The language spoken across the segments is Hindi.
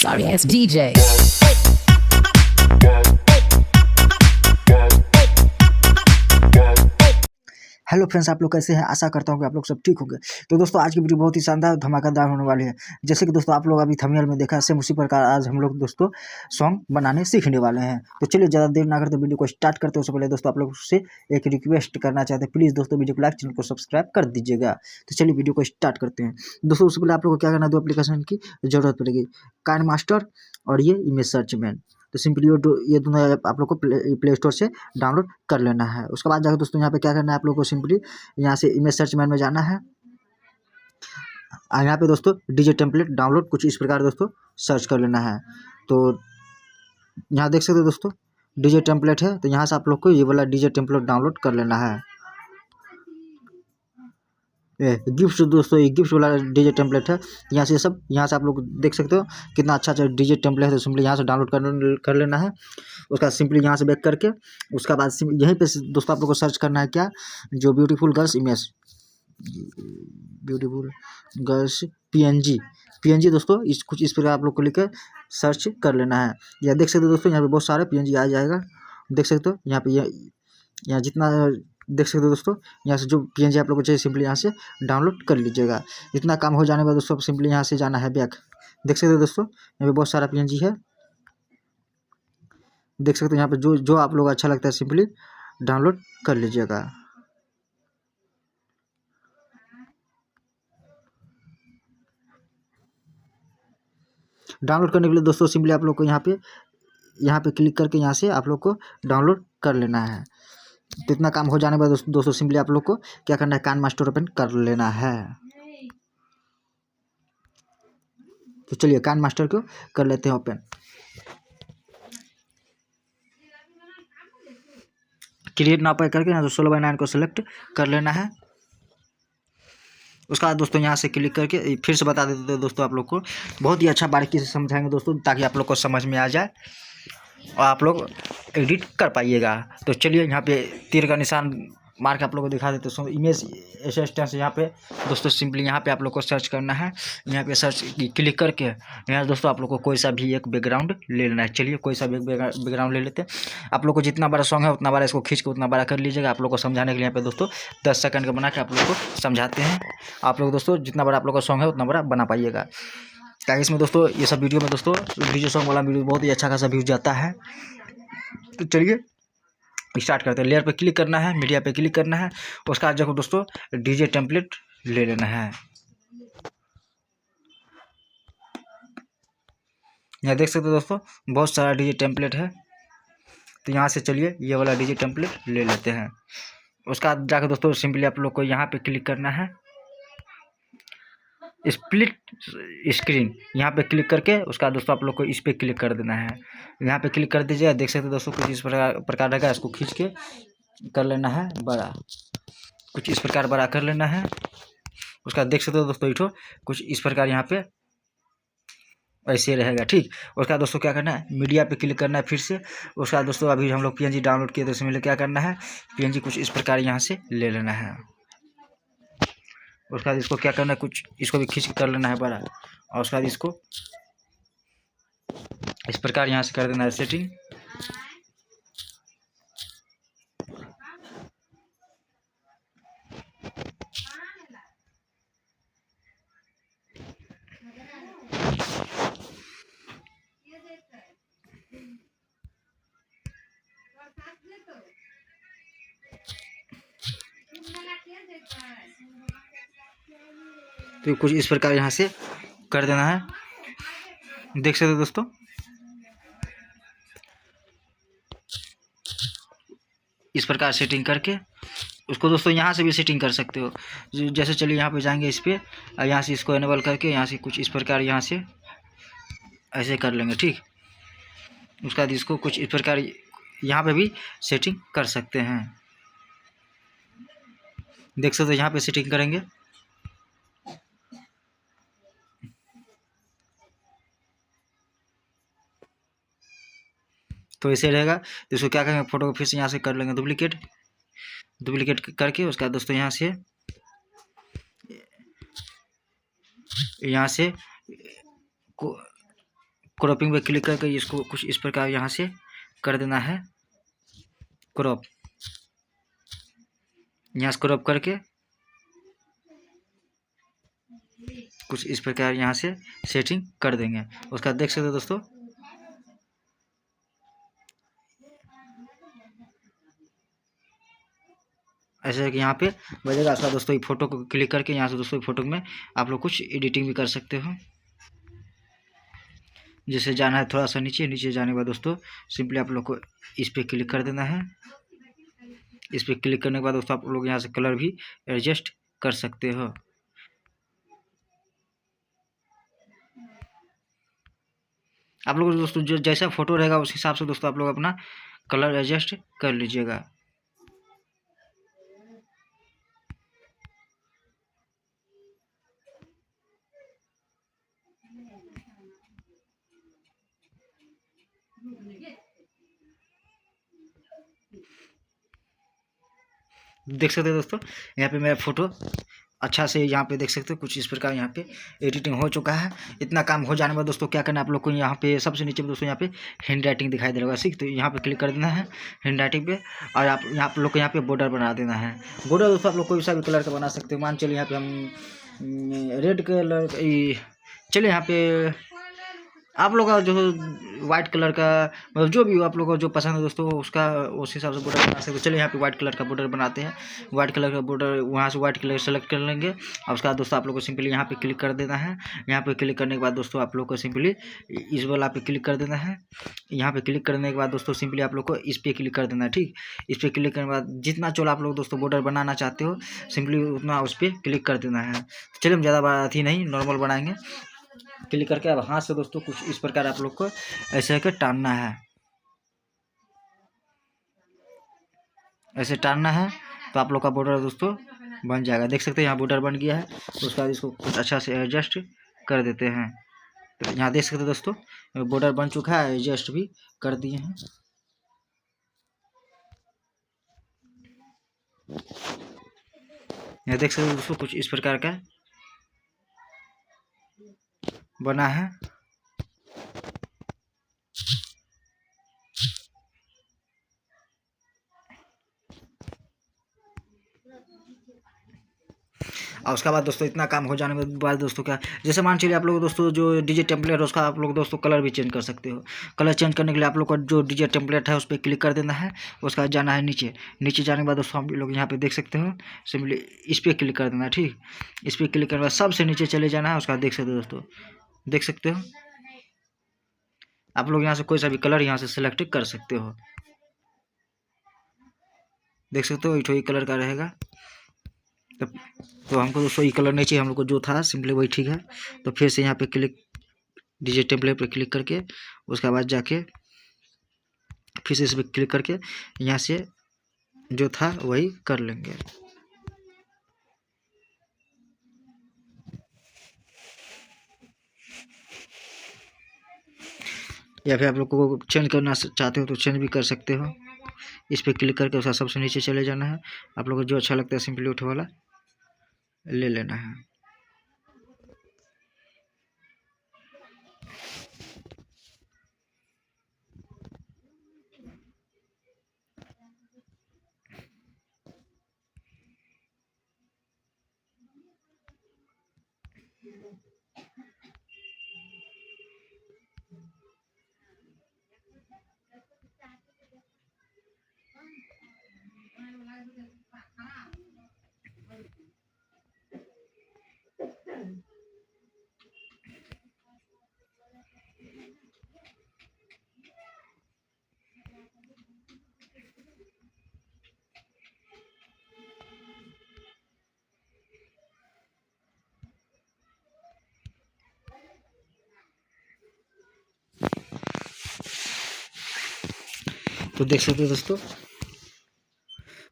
sorry ass DJ. Hello friends, आप लोग कैसे हैं? आशा करता हूँ कि आप लोग सब ठीक होंगे। तो दोस्तों, आज की वीडियो बहुत ही शानदार धमाकेदार होने वाली है। जैसे कि दोस्तों आप लोग अभी थंबनेल में देखा, सेम उसी प्रकार आज हम लोग दोस्तों सॉन्ग बनाने सीखने वाले हैं। तो चलिए ज़्यादा देर ना करते वीडियो को स्टार्ट करते हैं। उससे पहले दोस्तों आप लोग से एक रिक्वेस्ट करना चाहते हैं, प्लीज़ दोस्तों वीडियो को लाइक, चैनल को सब्सक्राइब कर दीजिएगा। तो चलिए वीडियो को स्टार्ट करते हैं। दोस्तों उससे पहले आप लोग को क्या करना है, दो एप्लीकेशन की जरूरत पड़ेगी, काइनमास्टर और ये इमेज सर्च मैन। तो सिंपली ये दोनों ऐप आप लोग को प्ले स्टोर से डाउनलोड कर लेना है। उसके बाद जाकर दोस्तों यहाँ पे क्या करना है, आप लोग को सिंपली यहाँ से इमेज सर्च मैन में जाना है। यहाँ पे दोस्तों डीजे टेम्पलेट डाउनलोड कुछ इस प्रकार दोस्तों सर्च कर लेना है। तो यहाँ देख सकते हो दोस्तों डीजे टेम्पलेट है, तो यहाँ से आप लोग को ये वाला डीजे टेम्पलेट डाउनलोड कर लेना है। गिफ्ट दोस्तों, ये गिफ्ट वाला डीजे टेम्पलेट है। यहाँ से सब यहाँ से आप लोग देख सकते हो कितना अच्छा अच्छा डीजे टेम्पलेट है। तो सिंपली यहाँ से डाउनलोड कर लेना है। उसका सिंपली यहाँ से बैक करके उसका बाद यहीं पे दोस्तों आप लोग को सर्च करना है क्या, जो beautiful girls image, beautiful girls PNG दोस्तों कुछ इस प्रकार आप लोग को लिखकर सर्च कर लेना है। या देख सकते हो दोस्तों यहाँ पे बहुत सारे पीएनजी आ जाएगा। देख सकते हो यहाँ पे यहाँ जितना देख सकते हो दोस्तों, यहाँ से जो पीएनजी आप लोग को चाहिए सिंपली यहाँ से डाउनलोड कर लीजिएगा। इतना काम हो जाने के बाद दोस्तों सिंपली यहाँ से जाना है बैक। देख सकते हो दोस्तों यहाँ पे बहुत सारा पीएनजी है। देख सकते हो यहाँ पे जो जो आप लोग अच्छा लगता है सिंपली डाउनलोड कर लीजिएगा। डाउनलोड करने के लिए दोस्तों सिंपली आप लोग को यहाँ पे क्लिक करके यहाँ से आप लोग को डाउनलोड कर लेना है। तो इतना काम हो जाने के बाद दोस्तों सिंपली आप लोग को क्या करना है, काइनमास्टर ओपन कर लेना है। तो चलिए काइनमास्टर को कर लेते हैं ओपन। क्रिएट नाउ पर करके यहाँ से 16:9 को सिलेक्ट कर लेना है। उसका बाद दोस्तों यहाँ से क्लिक करके फिर से बता देते हैं दोस्तों आप लोग को, बहुत ही अच्छा बारीकी से समझाएंगे दोस्तों ताकि आप लोग को समझ में आ जाए और आप लोग एडिट कर पाइएगा। तो चलिए यहाँ पे तीर का निशान मार के आप लोग को दिखा देते हैं। इमेज असिस्टेंट यहाँ पे दोस्तों सिंपली यहाँ पे आप लोग को सर्च करना है। यहाँ पे सर्च क्लिक करके यहाँ दोस्तों आप लोग को कोई सा भी एक बैकग्राउंड ले लेना है। चलिए कोई सा भी बैकग्राउंड ले लेते हैं। आप लोग को जितना बड़ा सॉन्ग है उतना बड़ा इसको खींच के उतना बड़ा कर लीजिएगा। आप लोग को समझाने के लिए यहाँ पे दोस्तों 10 सेकंड का बना के आप लोग को समझाते हैं। आप लोग दोस्तों जितना बड़ा आप लोग का सॉन्ग है उतना बड़ा बना पाइएगा। ताकि इसमें दोस्तों ये सब वीडियो में दोस्तों डीजे सॉन्ग वाला वीडियो बहुत ही अच्छा खासा व्यूज जाता है। तो चलिए स्टार्ट करते हैं। लेयर पे क्लिक करना है, मीडिया पे क्लिक करना है। उसका आज दोस्तों डीजे टेम्पलेट ले लेना है। यहाँ देख सकते हो दोस्तों बहुत सारा डीजे टेम्पलेट है। तो यहाँ से चलिए ये वाला डीजे टेम्पलेट ले लेते हैं। उसका जाकर दोस्तों सिंपली आप लोग को यहाँ पे क्लिक करना है, स्प्लिट स्क्रीन यहाँ पे क्लिक करके उसका दोस्तों आप लोग को इस पे क्लिक कर देना है। यहाँ पे क्लिक कर दीजिए। देख सकते हैं दोस्तों कुछ इस प्रकार रहेगा। इसको खींच के कर लेना है बड़ा, कुछ इस प्रकार बड़ा कर लेना है। उसका देख सकते हो दोस्तों इठो कुछ इस प्रकार यहाँ पे ऐसे रहेगा, ठीक। उसका दोस्तों क्या करना है, मीडिया पे क्लिक करना है फिर से। उसका दोस्तों अभी हम लोग पीएनजी डाउनलोड किए तो इसमें क्या करना है, पीएनजी कुछ इस प्रकार यहाँ से ले लेना है। उसके बाद इसको क्या करना है, कुछ इसको भी खींच कर लेना है बड़ा। और उसके बाद इसको इस प्रकार यहाँ से कर देना है सेटिंग। तो कुछ इस प्रकार यहाँ से कर देना है। देख सकते हो दोस्तों इस प्रकार सेटिंग करके उसको दोस्तों यहाँ से भी सेटिंग कर सकते हो। जैसे चलिए यहाँ पे जाएंगे इस पर और यहाँ से इसको एनेबल करके यहाँ से कुछ इस प्रकार यहाँ से ऐसे कर लेंगे, ठीक। उसके बाद इसको कुछ इस प्रकार यहाँ पे भी सेटिंग कर सकते हैं। देख सकते हो यहाँ पे सेटिंग करेंगे तो ऐसे रहेगा। तो इसको क्या करेंगे, फोटो को फिर से यहाँ से कर लेंगे डुप्लीकेट करके। उसका दोस्तों यहाँ से क्रॉपिंग पे क्लिक करके इसको कुछ इस प्रकार यहाँ से कर देना है क्रॉप। यहाँ से क्रॉप करके कुछ इस प्रकार यहाँ से सेटिंग कर देंगे। उसका देख सकते हो दोस्तों, ऐसे कि यहाँ पे बजेगा। उसका दोस्तों फोटो को क्लिक करके यहाँ से दोस्तों फोटो में आप लोग कुछ एडिटिंग भी कर सकते हो। जैसे जाना है थोड़ा सा नीचे, नीचे जाने के बाद दोस्तों सिंपली आप लोग को इस पर क्लिक कर देना है। इस पर क्लिक करने के बाद दोस्तों आप लोग यहाँ से कलर भी एडजस्ट कर सकते हो। आप लोग दोस्तों जो जैसा फोटो रहेगा उस हिसाब से दोस्तों आप लोग अपना कलर एडजस्ट कर लीजिएगा। देख सकते हो दोस्तों, यहाँ पे मेरा फोटो अच्छा से यहाँ पे देख सकते हो कुछ इस प्रकार यहाँ पे एडिटिंग हो चुका है। इतना काम हो जाने के बाद दोस्तों क्या करना है आप लोग को, यहाँ पे सबसे नीचे में दोस्तों यहाँ पे हैंड राइटिंग दिखाई दे रहा है, ठीक। तो यहाँ पे क्लिक कर देना है हैंड राइटिंग पे, और आप यहाँ लोग को यहाँ पे बॉर्डर बना देना है। बॉर्डर दोस्तों आप लोग कोई सा भी कलर का बना सकते हो। मान चलिए यहाँ पे हम रेड कलर, चलिए यहाँ पे आप लोग का जो वाइट कलर का, मतलब जो भी हो आप लोग को जो पसंद है दोस्तों उसका उस हिसाब से बॉर्डर बना सकते हो। चलिए यहाँ पे वाइट कलर का बॉर्डर बनाते हैं। वाइट कलर का बॉर्डर वहाँ से वाइट कलर सेलेक्ट कर लेंगे, और उसका दोस्तों आप लोग को सिंपली यहाँ पे क्लिक कर देना है। यहाँ पे क्लिक करने के बाद दोस्तों आप लोग को सिंपली इस वाला पे क्लिक कर देना है। यहाँ पे क्लिक करने के बाद दोस्तों सिंपली आप लोग को इस पर क्लिक कर देना है, ठीक। इस पर क्लिक करने के बाद जितना चौड़ा आप लोग दोस्तों बॉर्डर बनाना चाहते हो सिंपली उतना उस पर क्लिक कर देना है। चलिए हम ज़्यादा बात ही नहीं, नॉर्मल बनाएंगे। क्लिक करके अब हाथ से दोस्तों कुछ इस प्रकार आप लोग को ऐसे करके टानना है, ऐसे टानना है तो आप लोग का बॉर्डर दोस्तों बन जाएगा। देख सकते हैं यहाँ बॉर्डर बन गया है। उसके बाद इसको कुछ अच्छा से एडजस्ट कर देते हैं। तो यहाँ देख सकते हैं दोस्तों बॉर्डर बन चुका है, एडजस्ट भी कर दिए हैं। यहाँ देख सकते हैं दोस्तों कुछ इस प्रकार का बना है। और उसके बाद दोस्तों इतना काम हो जाने के बाद दोस्तों क्या, जैसे मान चलिए आप लोग दोस्तों जो डीजे टेम्पलेट है उसका आप लोग दोस्तों कलर भी चेंज कर सकते हो। कलर चेंज करने के लिए आप लोग का जो डीजे टेम्पलेट है उस पर क्लिक कर देना है। उसके बाद जाना है नीचे, नीचे जाने के बाद दोस्तों हम लोग यहाँ पे देख सकते हो सिंपली इस पर क्लिक कर देना है, ठीक। इस पर क्लिक करने के बाद सबसे नीचे चले जाना है। उसके बाद देख सकते हो दोस्तों, देख सकते हो आप लोग यहाँ से कोई सा भी कलर यहाँ से सिलेक्ट कर सकते हो। देख सकते हो ये कलर का रहेगा। तो हमको दोस्तों ये कलर नहीं चाहिए, हम लोग को जो था सिंपली वही ठीक है। तो फिर से यहाँ पे क्लिक, डीजे टेम्पलेट पे क्लिक करके उसके बाद जाके फिर से इस पर क्लिक करके यहाँ से जो था वही कर लेंगे। या फिर आप लोग को चेंज करना चाहते हो तो चेंज भी कर सकते हो। इस पर क्लिक करके उसका सबसे नीचे चले जाना है। आप लोग को जो अच्छा लगता है सिंपली उठे वाला ले लेना है। तो देख सकते हो दोस्तों,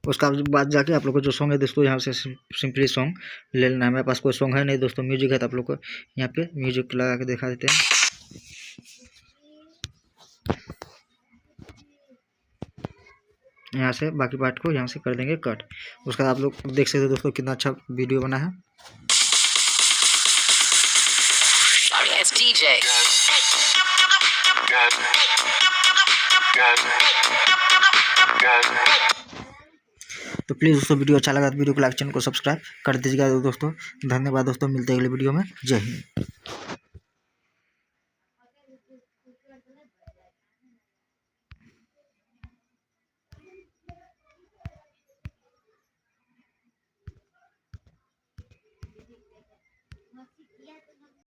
उसका बाद जाके आप लोग को जो सॉन्ग है दोस्तों यहाँ से सिंपली सॉन्ग ले लेना है। मेरे पास कोई सॉन्ग है नहीं दोस्तों, म्यूजिक है तो आप लोग को यहाँ पे म्यूजिक लगा के दिखा देते हैं। यहाँ से बाकी पार्ट को यहाँ से कर देंगे कट। उसका आप लोग देख सकते हो दोस्तों कितना अच्छा वीडियो बना है। Sorry, it's DJ. तो प्लीज़ दोस्तों वीडियो अच्छा लगा तो वीडियो को लाइक, चैनल को सब्सक्राइब कर दीजिएगा दोस्तों। धन्यवाद दोस्तों, मिलते हैं अगले वीडियो में। जय हिंद।